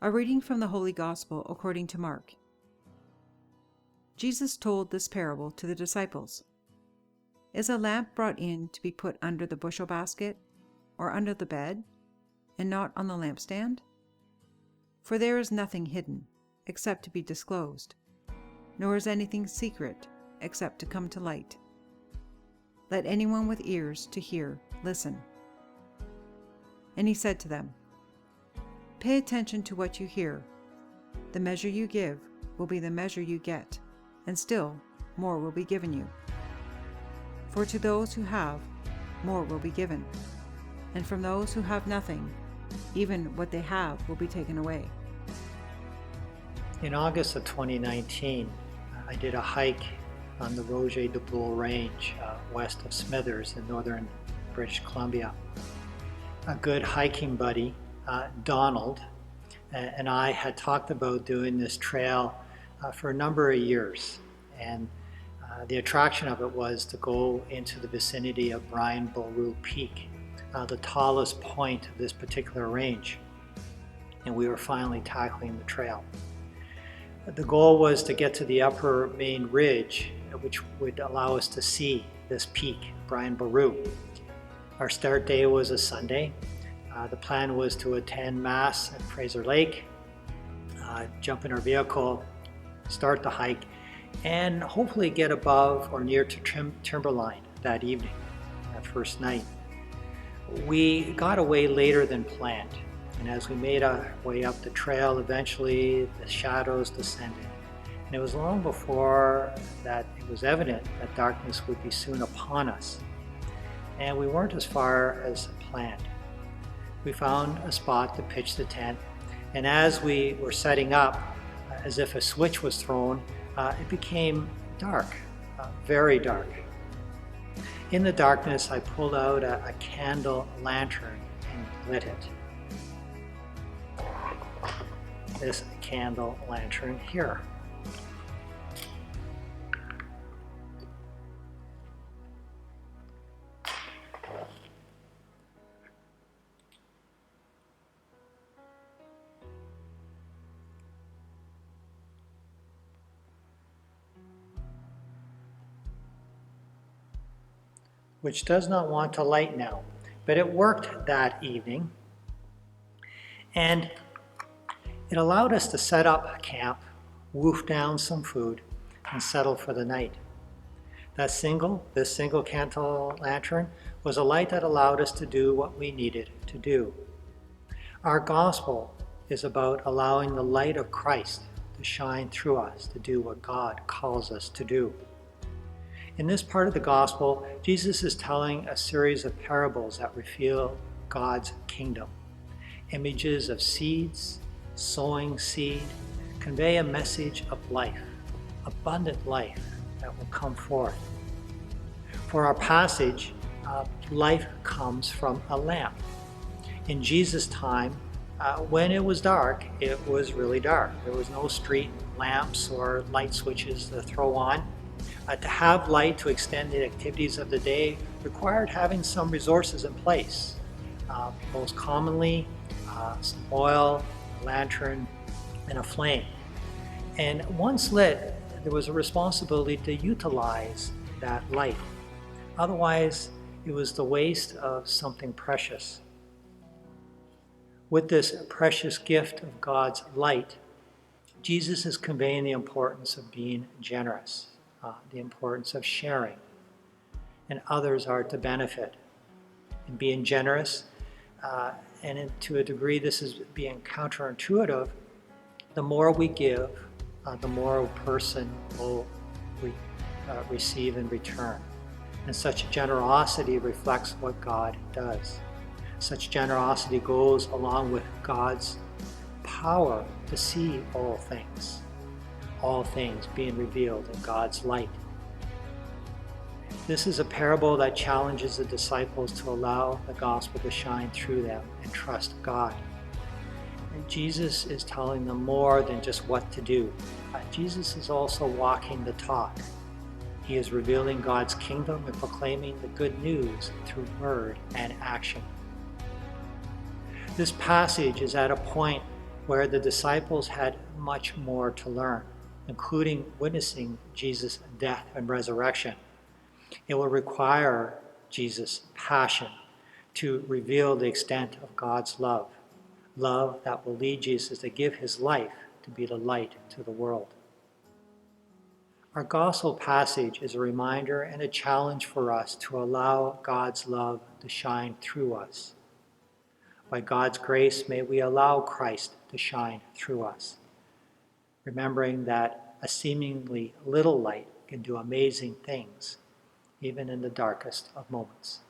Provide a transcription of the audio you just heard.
A reading from the Holy Gospel according to Mark. Jesus told this parable to the disciples. Is a lamp brought in to be put under the bushel basket or under the bed, and not on the lampstand? For there is nothing hidden, except to be disclosed, nor is anything secret, except to come to light. Let anyone with ears to hear listen. And he said to them, Pay attention to what you hear. The measure you give will be the measure you get, and still more will be given you. For to those who have, more will be given, and from those who have nothing, even what they have will be taken away. In August of 2019, I did a hike on the Roger de Boule Range west of Smithers in northern British Columbia. A good hiking buddy, Donald, and I had talked about doing this trail for a number of years, and the attraction of it was to go into the vicinity of Brian Boru Peak, the tallest point of this particular range, and we were finally tackling the trail. The goal was to get to the upper main ridge, which would allow us to see this peak, Brian Boru. Our start day was a Sunday. The plan was to attend Mass at Fraser Lake, jump in our vehicle, start the hike, and hopefully get above or near to Timberline that evening, that first night. We got away later than planned, and as we made our way up the trail, eventually the shadows descended. And it was long before that it was evident that darkness would be soon upon us. And we weren't as far as planned. We found a spot to pitch the tent, and as we were setting up, as if a switch was thrown, it became dark, very dark. In the darkness, I pulled out a candle lantern and lit it. This candle lantern here. Which does not want to light now, but it worked that evening, and it allowed us to set up camp, woof down some food, and settle for the night. This single candle lantern was a light that allowed us to do what we needed to do. Our gospel is about allowing the light of Christ to shine through us to do what God calls us to do. In this part of the gospel, Jesus is telling a series of parables that reveal God's kingdom. Images of seeds, sowing seed, convey a message of life, abundant life that will come forth. For our passage, life comes from a lamp. In Jesus' time, when it was dark, it was really dark. There was no street lamps or light switches to throw on. To have light to extend the activities of the day required having some resources in place. Most commonly, some oil, a lantern, and a flame. And once lit, there was a responsibility to utilize that light. Otherwise, it was the waste of something precious. With this precious gift of God's light, Jesus is conveying the importance of being generous. The importance of sharing, and others are to benefit. And being generous, and to a degree this is being counterintuitive, the more we give, the more a person will receive in return. And such generosity reflects what God does. Such generosity goes along with God's power to see all things being revealed in God's light. This is a parable that challenges the disciples to allow the gospel to shine through them and trust God. And Jesus is telling them more than just what to do. Jesus is also walking the talk. He is revealing God's kingdom and proclaiming the good news through word and action. This passage is at a point where the disciples had much more to learn, including witnessing Jesus' death and resurrection. It will require Jesus' passion to reveal the extent of God's love, love that will lead Jesus to give his life to be the light to the world. Our gospel passage is a reminder and a challenge for us to allow God's love to shine through us. By God's grace, may we allow Christ to shine through us, remembering that a seemingly little light can do amazing things, even in the darkest of moments.